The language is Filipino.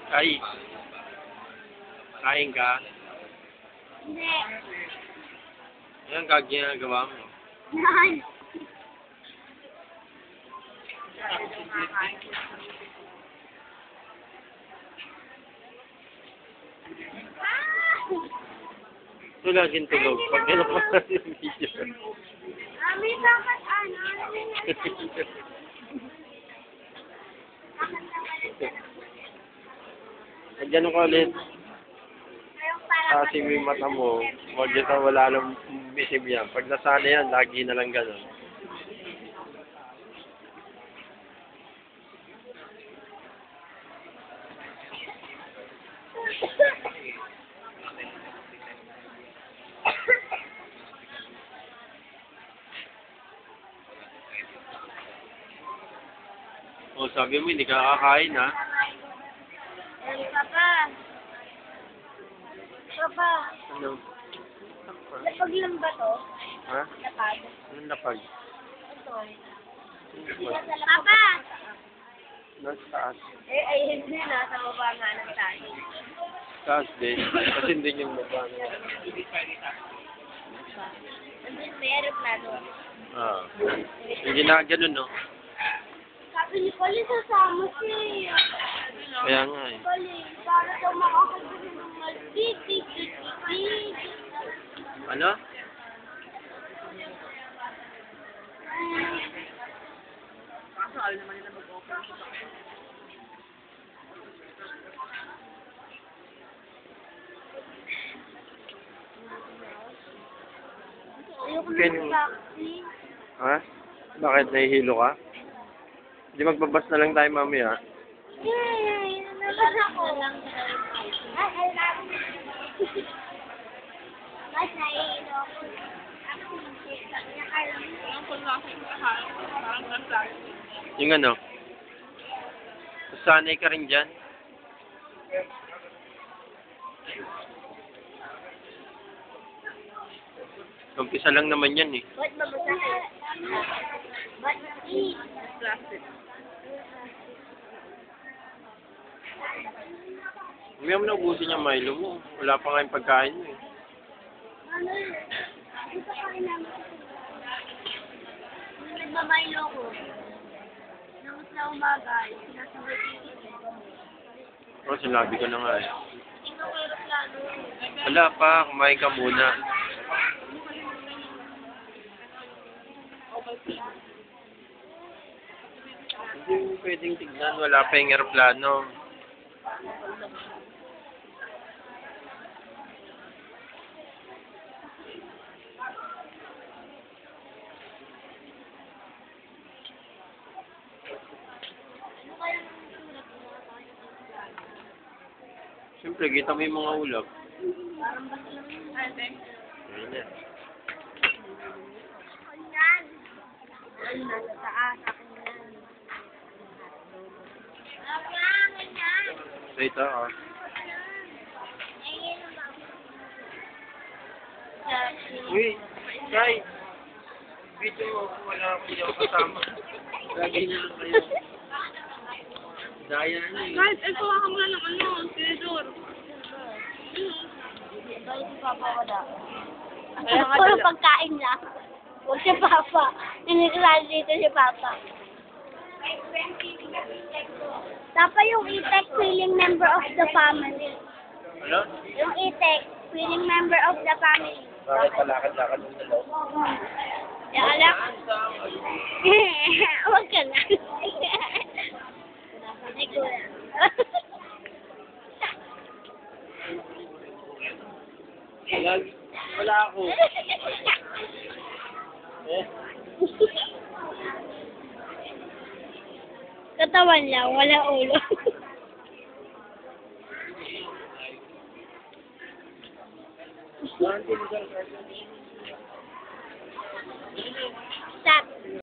Ay. Kain ka? Hindi. Ayan, ginagawa mo. Yan. Ito laging tulog. Pag gano'n pa yung video. Mami, bakit ano? Pag gano'n ka ulit, kasi may mata mo, wag dito wala nang bisib yan. Pag nasana yan, lagi na lang gano'n. O, sabi mo, hindi ka kakain, ha? Papa. Papa. Ano? Lapag lang ba to? Ha? Lapag. Anong lapag? Ito. Anong lapag? Papa! Nasa taas. Ayun din, nasa baba nga ng tayo. Taas din. Kasi hindi yung baba na. Andun, may aeroplano. Ah. Hindi na ganun, no? Sabi ni Pali, sasama siya. Kaya nga, eh. Pali, para daw makakagawin ng malpiti. Ano? Ayoko Ken- ng taxi. Ha? Bakit? Nahihilo ka? Hindi magbabas na lang tayo mamaya. Yay! Nalabas ako. Ay, I love you. Mas nahihilo ako. Yung ano? Sanay ka rin dyan? Umpisa lang naman yan, eh. Ba't mamasakit? Ba't eat? Plastic. Hindi mo naubusin yung Milo mo. Wala pa nga yung pagkain mo, eh. Ano? Ito kain namin. Nung nagmamaylo ko, nung sa umaga, sinasabay ko. O, sinabi ko na nga, eh. Ikaw kay Roslano. Wala pa, kumain ka muna. Hindi mo pwedeng tignan, wala pa yung aeroplano. Siyempre, kita mo yung mga ulap. Parang basta lang yun. Ate? Ayun na. Ayan. Ayun, nasa taas. Akin yan. Ayan, ayan. So ito, oh. Ayun naman. Uy, Kai! Video mo kung wala akong yung kasama. Lagay niyo lang kayo. Daya na eh. Guys, ito ka muna ng ano, tinidor. Bakit si Papa wala? Puro pagkain lang. Huwag si Papa. Ninikilala dito si Papa. Papa, yung itek, feeling member of the family. Ano? Yung itek, feeling member of the family. Bakit palakad-lakad mo sa loob? Ya, alam? Huwag ka na. Ay, kuya. Wala ako. Eh? Katawan lang, wala ulo. Stop.